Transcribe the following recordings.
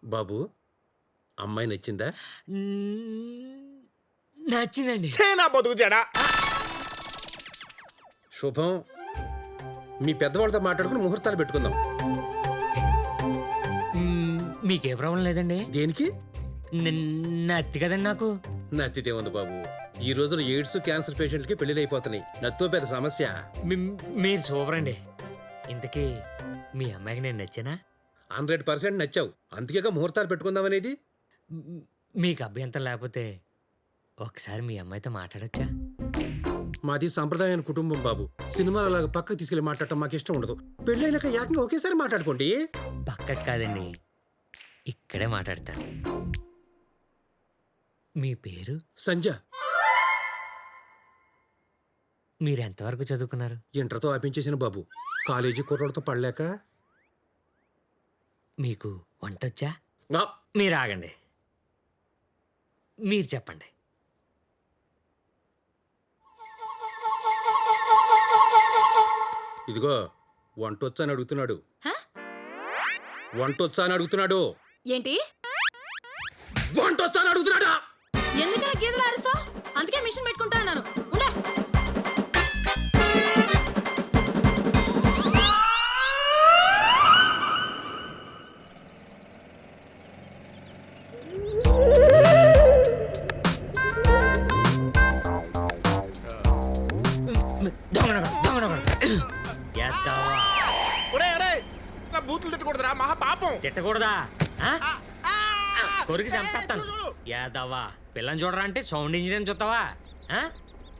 బాబు, అమ్మాయి నచ్చిందా? నచ్చిందండి. నా బతుకు జడా. శుభం. మీ పెద్దవాళ్ళతో మాట్లాడుకుని ముహూర్తాలు పెట్టుకుందాం. మీకే ప్రాబ్లం లేదండి? దేనికి? నత్తి కదండి నాకు. నత్తితే ఉంది బాబు. ఈ రోజున ఎయిడ్స్ క్యాన్సర్ పేషెంట్లకి పెళ్లిళ్ళు అయిపోతున్నాయి. నత్తో పెద్ద సమస్య. మీరు సూపర్ అండి. ఇంతకీ మీ అమ్మాయికి నేను నచ్చానా? 100% నచ్చావు. అందుకేగా ముహూర్తాలు పెట్టుకుందాం అనేది. మీకు అభ్యంతరం లేకపోతే ఒకసారి మీ అమ్మాయితో మాట్లాడొచ్చా? మాది సంప్రదాయాన్ని కుటుంబం బాబు. సినిమాలు అలాగ పక్కకు తీసుకెళ్లి మాట్లాడటం మాకు ఇష్టం ఉండదు. పెళ్ళైనాక ఏకంగా ఒకేసారి మాట్లాడుకోండి. పక్కకు కాదండి, ఇక్కడే మాట్లాడతాను. మీ పేరు? సంజ. మీరు ఎంతవరకు చదువుకున్నారు? ఇంటర్తో ఆపించేసిన బాబు. కాలేజీ కుర్రోడితో పడలేక. మీకు వంటొచ్చా? మీరు ఆగండి, మీరు చెప్పండి. ఇదిగో వంటొచ్చా అని అడుగుతున్నాడు. వంటొచ్చా అని అడుగుతున్నాడు. ఏంటి? వంటొచ్చా అని అడుగుతున్నాడా? ఎందుకలా గీదలు అరుస్తావు? అందుకే మిషన్ పెట్టుకుంటా అన్నాను. ఉండే. నా బూతులు తిట్టకూడదురా, మహా పాపం. తిట్టకూడదా? కొరికి చంపేస్తాను. యాదవ్వా, పిల్లని చూడరా అంటే సౌండ్ ఇంజనీర్ చూస్తావా?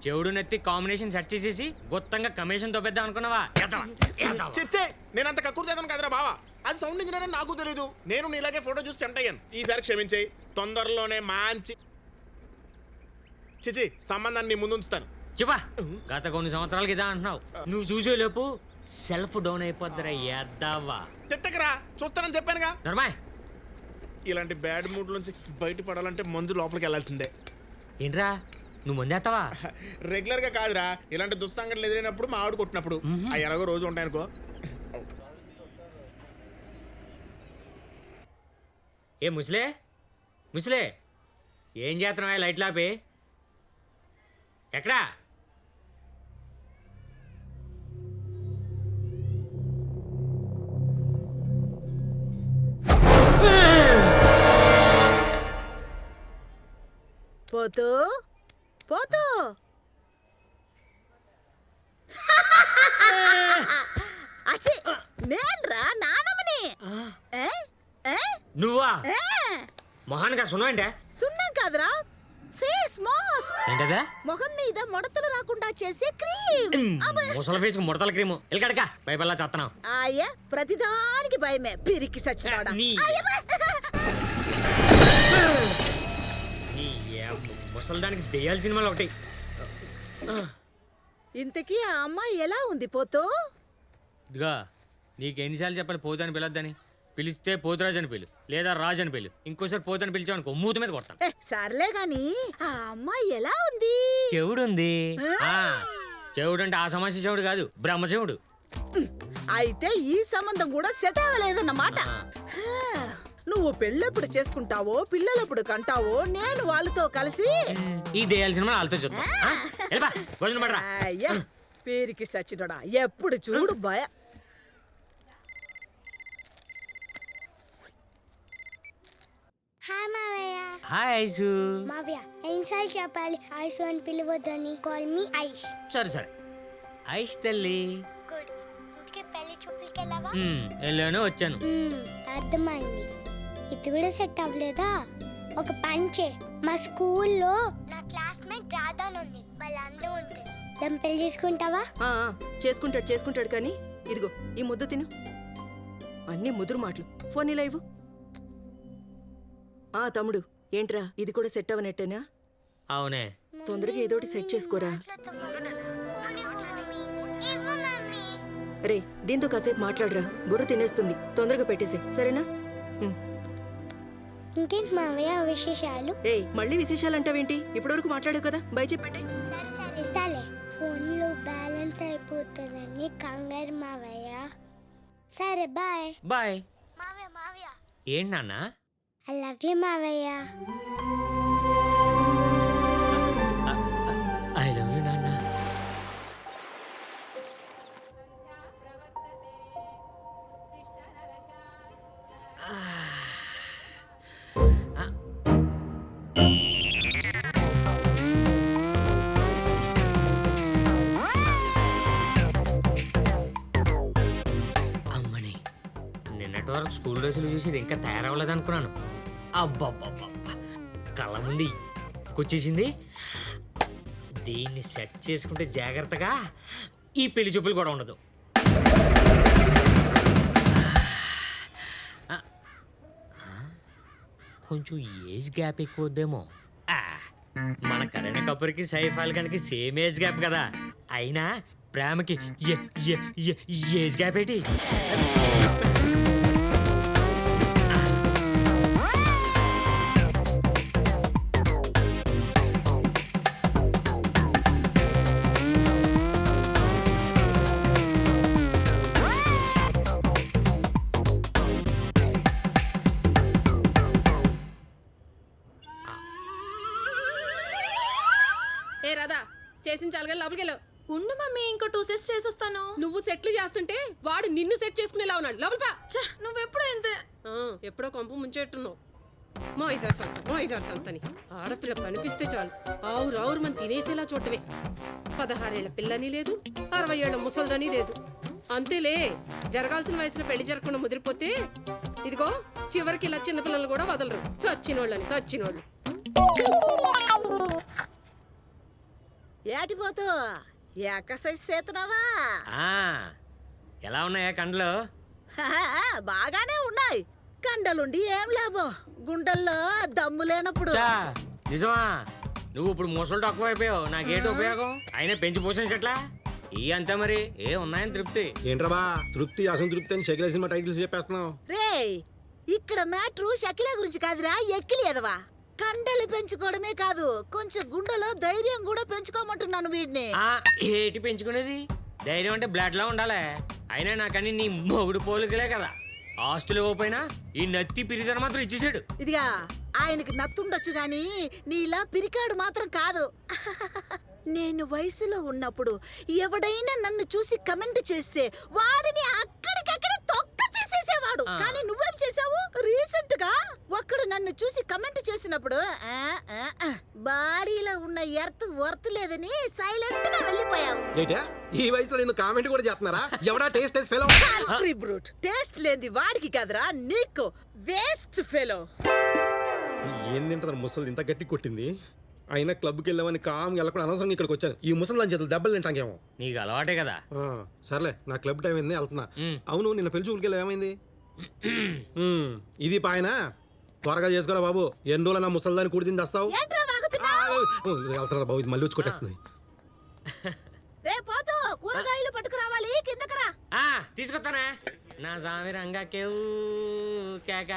చెవుడు నెత్తి కాంబినేషన్ సెట్ చేసేసి గుత్తంగా కమిషన్ తోపేద్దాం అనుకున్నావా? చిచ్చే, నేనంత కక్కుడు చేద్దాను కదరా బావా. అది సౌండ్ ఇంజనీర్ అని నాకు తెలీదు. నేను నీలాగే ఫోటో చూసి చెంటయ్యాను. ఈసారి క్షమించేయి. తొందరలోనే మంచి చిచి సంబంధాన్ని నీ ముందు ఉంచుతాను. చెప్పా, గత కొన్ని సంవత్సరాలకి ఇదా అంటున్నావు. నువ్వు చూసేలోపు సెల్ఫ్ డౌన్ అయిపోద్దిరా యాదవ్వా. తిట్టకరా, చూస్తానని చెప్పానుగా. నర్మాయ్, ఇలాంటి బ్యాడ్ మూడ్ నుంచి బయటపడాలంటే మందు లోపలికి వెళ్ళాల్సిందే. ఏంట్రా నువ్వు ముందేస్తావా? రెగ్యులర్ గా కాదురా, ఇలాంటి దుస్సంఘటనలు ఎదురైనప్పుడు మా ఆవిడ కొట్టినప్పుడు. అవి ఎలాగో రోజు ఉంటాయనుకో. ఏ ముసలే ముసలే, ఏం చేస్తున్నావా లైట్లు ఆపి? ఎక్కడా? పోతూ పోతూ అచ్చి, నేన్రా నానమ్మని. నువ్వా? మొహానికి సున్నాంటే? సున్నం కాదురా, ఫేస్ మాస్క్. ఏంటదా? మొహం మీద ముడతలు రాకుండా చేసే క్రీమ్. ముసల ఫేస్ ముడతల క్రీము. ఎల్కడక భయపడలా చేస్తున్నావు. అయ్యా, ప్రతిదానికి భయమే, పిరికి సచ్చినాడా. ముసలి దానికి దెయ్యాల సినిమాలు ఒకటి. ఇంతకీ ఆ అమ్మాయి ఎలా ఉంది పోతూ? ఇదిగా నీకు ఎన్నిసార్లు చెప్పాలి పోతాను పిలొద్దని? పిలిస్తే పోతురాజు అని పిలు, లేదా రాజు అని పిలు. ఇంకోసారి పోతాను పిలిచావు అనుకో, మూత మీద కొడతాను. సర్లే గాని ఆ అమ్మాయి ఎలా ఉంది? చెవుడుంది. చెవుడు అంటే ఆ సమస్య చెవుడు కాదు, బ్రహ్మచెవుడు. అయితే ఈ సంబంధం కూడా సెట్ అవ్వలేదన్నమాట. నువ్వు పెళ్ళెప్పుడు చేసుకుంటావో, పిల్లలెప్పుడు కంటావో, నేను వాళ్ళతో కలిసి ఈ దెయ్యాల సినిమా వాళ్ళతో చూద్దాం. భోజనం పడరా. అయ్యా, పేరుకి సచ్చినోడా, ఎప్పుడు చూడు భయ. హాయ్ మావయ్య. Hi ice. మావయ్య, ఎన్నిసార్లు చెప్పాలి ఐసు అని పిలవద్దని? Call me Aish. సరే సరే. ఐష్ తల్లి. గుడ్. ఇంటికి పెళ్లి చూపులకి వెళ్ళావా? వెళ్ళాను, వచ్చాను. అర్థమైంది. ఇది కూడా సెట్ అవ్వలేదా? ఒక పని చే, మా స్కూల్లో నా క్లాస్మేట్ రాధాన్ ఉంది, వాళ్ళందరూ ఉంటుంది. దాన్ని పెళ్లి చేసుకుంటావా? చేసుకుంటాడు కానీ ఇదిగో ఈ ముద్దు తిను. అన్ని ముదురు మాటలు. ఫోన్ ఇలా ఇవ్వు. తమ్ముడు, ఏంట్రా ఇది కూడా సెట్ అవ్వనట్టేనా? అవునే. తొందరగా ఏదోటి సెట్ చేసుకోరా. రే, దీంతో కాసేపు మాట్లాడరా, బుర్ర తినేస్తుంది. తొందరగా పెట్టేసే, సరేనా? ఇంకేంటి మావయ్య విశేషాలు? మళ్ళీ విశేషాలు అంటావేంటి? ఇప్పటివరకు మాట్లాడావు కదా, బై చెప్పండి. సరే సరే ఇస్తాలే. ఫోన్లో బ్యాలెన్స్ అయిపోతుందని కంగారు మావయ్య. సరే బాయ్. బాయ్. మావయ్య మావయ్య, ఏంటి నాన్న? ఐ లవ్ యూ మావయ్య. ఐ లవ్ యూ నాన్న. అమ్మని నిన్నటి వరకు స్కూల్ డ్రెస్సులు చూసి ఇది ఇంకా తయారవ్వలేదు అనుకున్నాను. అబ్బబ్బబ్బబ్బా కళ్ళ ముందు వచ్చేసింది. దీన్ని సెట్ చేసుకుంటే జాగ్రత్తగా ఈ పెళ్లి చూపులు కూడా ఉండదు. కొంచెం ఏజ్ గ్యాప్ ఎక్కువ వద్దేమో. మన కరీనా కపూర్కి సైఫ్ అలీ ఖాన్కి సేమ్ ఏజ్ గ్యాప్ కదా. అయినా ప్రేమకి ఏజ్ గ్యాప్ ఏంటి? ఏ రాధా చేసిన చాలుగా లోపలికి వెళ్ళు. ఉండు మమ్మీ, ఇంకో 2 సెట్స్ చేసొస్తాను. నువ్వు సెట్లు చేస్తుంటే వాడు నిన్ను సెట్ చేసుకునేలా ఉన్నాడు. లోపల పా. నువ్వెప్పుడు ఇంతే. ఎప్పుడో కొంప ముంచెట్టున్నావు. మా ఇదారు సంతని ఆడపిల్ల కనిపిస్తే చాలు ఆవురావురు మనం తినేసేలా చూడటమే. 16 ఏళ్ల పిల్లని లేదు, 60 ఏళ్ల ముసల్దని లేదు. అంతేలే, జరగాల్సిన వయసులో పెళ్లి జరగకుండా ముదిరిపోతే ఇదిగో చివరికి ఇలా చిన్నపిల్లలు కూడా వదలరు. సచ్చినోళ్ళు. ఏటిపోతూ ఎక్సర్సైజ్ చేస్తున్నావా? ఎలా ఉన్నాయా కండ్లు? బాగానే ఉన్నాయి. కండలుండి ఏం లాభం, గుండెల్లో దమ్ము లేనప్పుడు. నిజమా? నువ్వు ఇప్పుడు ముసలు తక్కువ అయిపోయావు. నాకేంటి ఉపయోగం? అయినా పెంచి పోషించట్లా ఈ అంతే మరి. ఏ ఉన్నాయని తృప్తి ఏంట్రా తృప్తి అసంతృప్తి అని షకిల సినిమా టైటిల్స్ చెప్పేస్తున్నావు. రేయ్, ఇక్కడ మ్యాట్రు షకిల గురించి కాదురా, ఎక్కిలి ఎదవా. కండలు పెంచుకోవడమే కాదు, కొంచెం గుండెలో ధైర్యం కూడా పెంచుకోమంటున్నాను వీడిని. ఏటి పెంచుకునేది? ధైర్యం అంటే బ్లడ్ లా ఉండాలి. అయినా నాకని నీ మొగుడు పోలికలే కదా. ఆస్తులు ఇవ్వకపోయినా ఈ నత్తి పిరిదన మాత్రం ఇచ్చేసాడు. ఇదిగా ఆయనకి నత్తుండొచ్చు గాని నీలా పిరికాడు మాత్రం కాదు. నేను వయసులో ఉన్నప్పుడు ఎవడైనా నన్ను చూసి కమెంట్ చేస్తే వాడిని అక్కడికక్కడ తొక్క తీసేసేవాడు. కానీ నువ్వేం చేసావు? రీసెంట్ గా ఒక్కడు నన్ను చూసి కమెంట్ చేసినప్పుడు బాడీలో ఉన్న వర్త్ లేదని సైలెంట్ గా వెళ్ళిపోయావు. ఏంటా ఈ వయసులో నేను కామెంట్ కూడా చేస్తున్నారా? ఎవడా టేస్ట్ ఫెలో? బ్రూట్, టేస్ట్ లేని వాడికి కాదురా నీకు. Waste fellow. ఏం తింటారు ముసలి ఇంత గట్టి కొట్టింది? అయినా క్లబ్కి వెళ్ళామని కామ్ వెళ్ళకుండా అనవసరంగా ఇక్కడికి వచ్చాను. ఈ ముసలి చేతులు దెబ్బలు తింటాకేమో. నీకు అలవాటే కదా. సర్లే, నా క్లబ్ టైం అయింది, వెళ్తున్నా. అవును, నిన్న పెళ్లి చూపులకి వెళ్ళా, ఏమైంది? ఇది పాయన త్వరగా చేసుకోరా బాబు. ఎన్ని రోజులు నా ముసలిదాన్ని కూడి తిని తెస్తావు? వెళ్తున్నాడు బాబు, ఇది మళ్ళీ వచ్చి కొట్టేస్తుంది. రేపోతూ కూరగాయలు పట్టుకురావాలి, కిందకరా. తీసుకొస్తానా నా స్వామి రంగా కేవు కేక.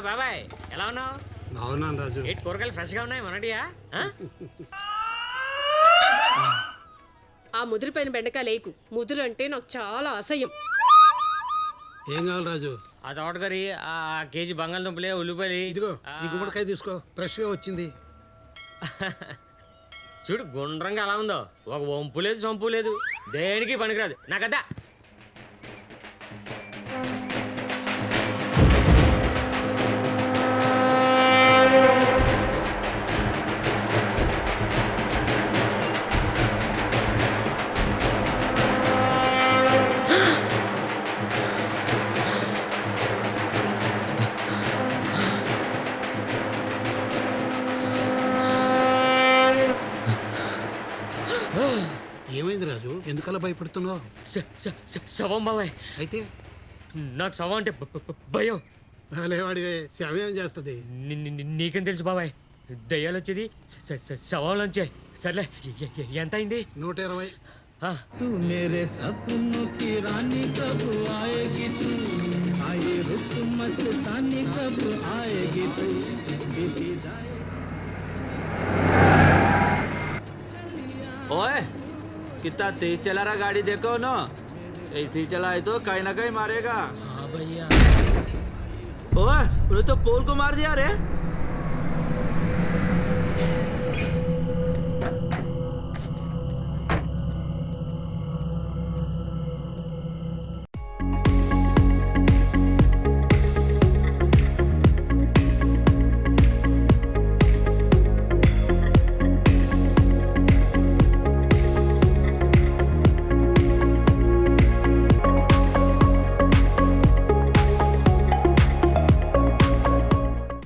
బాబాయ్ ఎలా ఉన్నావు? బాగున్నాను రాజు. ఏంటి కూరగాయలు ఫ్రెష్ గా ఉన్నాయి మొన్నటియా? ఆ ముదిరిపోయిన బెండకాయ లేకు. ముదురు అంటే నాకు చాలా అసహ్యం. ఏం కావాలి రాజు? ఆ తోటకరి, ఆ కేజీ బంగాళదుంపలే, ఉల్లిపాయలు. ఇదిగో ఈ గుమ్మడికాయ తీసుకో, ఫ్రెష్ గా వచ్చింది. చూడు గుండ్రంగా అలా ఉందో. ఒక వంపు లేదు, సొంపు లేదు, దేనికి పనికిరాదు. నాకద్దా. ఏమైంది రాజు? ఎందుకలా భయపడుతున్నావు? శవం బాబాయ్. అయితే నాకు శవం అంటే భయం. వాడివే, శవం ఏం చేస్తుంది? నీకేం తెలుసు బాబాయ్? దయ్యాలు వచ్చేది శవంలోంచే. సర్లే, ఎంత అయింది? 120. तू मेरे सपनों की रानी कब आएगी तू आए रुक मस्तानी कब आएगी तू बीती जाए। ओए कितना तेज चला रहा गाड़ी, देखो ना। ऐसी चलाए तो कहीं ना कहीं मारेगा। हाँ भैया। ओए तूने तो पोल को मार दिया रे